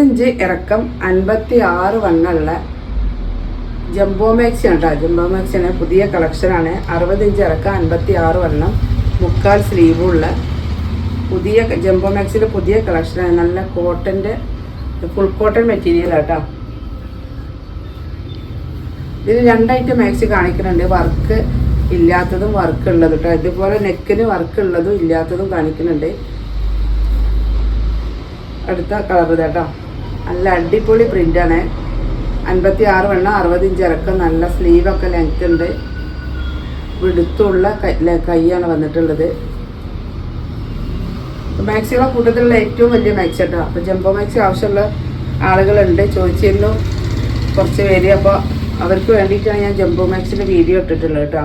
5 ഇറക്കം 56 വണ്ണുള്ള jumbo maxi ആണ് കേട്ടോ. ജംബോ മാക്സിയാണ്, പുതിയ കളക്ഷനാണ്. 60 ഇഞ്ച് ഇറക്കം 56 വണ്ണം, മുക്കാൽ സ്ലീവുള്ള പുതിയ ജംബോ മാക്സിയുടെ പുതിയ കളക്ഷനാണ്. നല്ല കോട്ടൻ്റെ ഫുൾ കോട്ടൺ മെറ്റീരിയൽ കേട്ടോ. ഇതിന് 2 ഐറ്റം മാക്സി കാണിക്കുന്നുണ്ട്, വർക്ക് ഇല്ലാത്തതും വർക്ക് ഉള്ളത് കേട്ടോ. ഇതുപോലെ നെക്കിന് വർക്ക് ഉള്ളതും ഇല്ലാത്തതും കാണിക്കുന്നുണ്ട്. അടുത്ത കളർ കേട്ടോ, നല്ല അടിപൊളി പ്രിൻ്റാണ്. 56 വണ്ണം, 60 ഇഞ്ച് ഇറക്കം, നല്ല സ്ലീവൊക്കെ ലെങ്ത് ഉണ്ട്, വിടുത്തുള്ള കൈയാണ് വന്നിട്ടുള്ളത്. മാക്സിയുടെ കൂട്ടത്തിലുള്ള ഏറ്റവും വലിയ മാക്സി കേട്ടോ. അപ്പോൾ ജംബോ മാക്സി ആവശ്യമുള്ള ആളുകളുണ്ട്, ചോദിച്ചിരുന്നു കുറച്ച് പേര്. അപ്പോൾ അവർക്ക് വേണ്ടിയിട്ടാണ് ഞാൻ ജംബോ മാക്സിൻ്റെ വീഡിയോ ഇട്ടിട്ടുള്ളത് കേട്ടോ.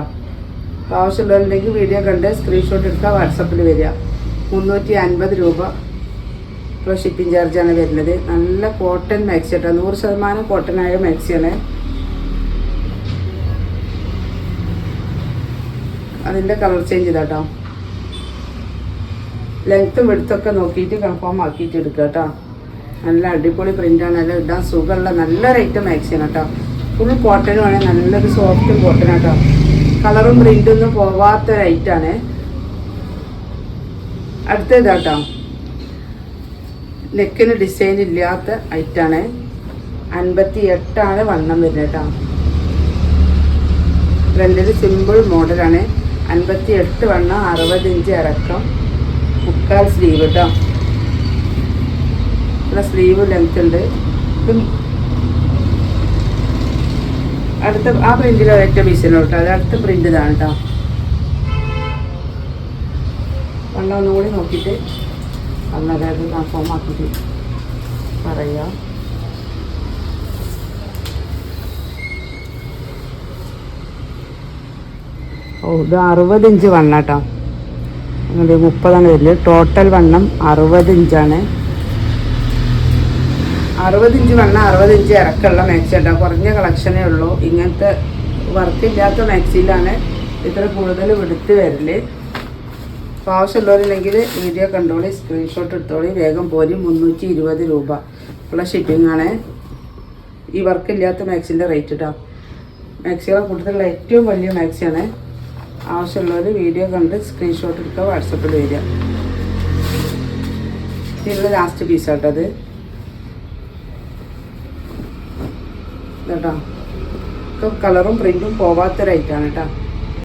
അപ്പോൾ ആവശ്യമുള്ളവരുണ്ടെങ്കിൽ വീഡിയോ കണ്ട് സ്ക്രീൻഷോട്ട് എടുക്കുക, വാട്സപ്പിൽ വരിക. 350 രൂപ പ്ലസ് ഷിപ്പിംഗ് ചാർജാണ് വരുന്നത്. നല്ല കോട്ടൺ മാക്സി കേട്ടോ, 100% കോട്ടനായ മാക്സിയാണ്. അതിൻ്റെ കളർ ചേഞ്ച് ചെയ്താട്ടോ, ലെങ്ത്തും വെടുത്തൊക്കെ നോക്കിയിട്ട് കൺഫേം ആക്കിയിട്ട് എടുക്കുക കേട്ടോ. നല്ല അടിപൊളി പ്രിൻ്റാണ്, നല്ല ഇടാൻ സുഖമുള്ള നല്ലൊരു ഐറ്റം മാക്സിയാണ് കേട്ടോ. ഫുൾ കോട്ടനും ആണ്, നല്ലൊരു സോഫ്റ്റ് കോട്ടൺ കേട്ടോ. കളറും പ്രിൻ്റൊന്നും പോവാത്തൊരു ഐറ്റാണ്. അടുത്തതാട്ടോ, നെക്കിന് ഡിസൈൻ ഇല്ലാത്ത ഐറ്റാണ്. 58 വണ്ണം വരുന്നത് കേട്ടോ. ഫ്രണ്ടിൽ സിമ്പിൾ മോഡലാണ്. 58 വണ്ണം, 60 ഇഞ്ച് ഇറക്കം, മുക്കാൽ സ്ലീവ് കേട്ടോ. ഇവിടെ സ്ലീവ് ലെങ്ത് ഉണ്ട്. അടുത്ത ആ പ്രിന്റിൽ ഒരൊറ്റ പീസിനോ കേട്ടോ, അത് അടുത്ത പ്രിന്റ് ഇതാണ് കേട്ടോ. വണ്ണം ഒന്നുകൂടി നോക്കിയിട്ട് അതായത് കൺഫേം ആക്കിയിട്ട് പറയാം. ഇത് 60 ഇഞ്ച് വണ്ണം കേട്ടോ. അങ്ങനെ 30 വരുന്നത്. ടോട്ടൽ വണ്ണം 60 ഇഞ്ചാണ്. 60 ഇഞ്ച് വണ്ണം, 60 ഇഞ്ച് ഇറക്കമുള്ള മാക്സി കേട്ടോ. കുറഞ്ഞ കളക്ഷനേ ഉള്ളൂ. ഇങ്ങനത്തെ വർക്കില്ലാത്ത മാക്സിയിലാണ് ഇത്ര കൂടുതൽ വിടുത്ത് വരല്. അപ്പോൾ ആവശ്യമുള്ളവരുണ്ടെങ്കിൽ വീഡിയോ കണ്ടോളി, സ്ക്രീൻഷോട്ട് എടുത്തോളി, വേഗം പോരി. 320 രൂപ പ്ലസ് ഷിപ്പിംഗ് ആണ് ഈ വർക്കില്ലാത്ത മാക്സിൻ്റെ റേറ്റ് കേട്ടോ. മാക്സിയുടെ കൂട്ടത്തിലുള്ള ഏറ്റവും വലിയ മാക്സിയാണ്. ആവശ്യമുള്ളവർ വീഡിയോ കണ്ട് സ്ക്രീൻഷോട്ട് എടുക്കുക, വാട്സപ്പിൽ വരിക. ഇതിനുള്ള ലാസ്റ്റ് പീസാട്ടോ അത് കേട്ടോ. കളറും പ്രിൻറ്റും പോവാത്തൊരൈറ്റാണ് കേട്ടോ.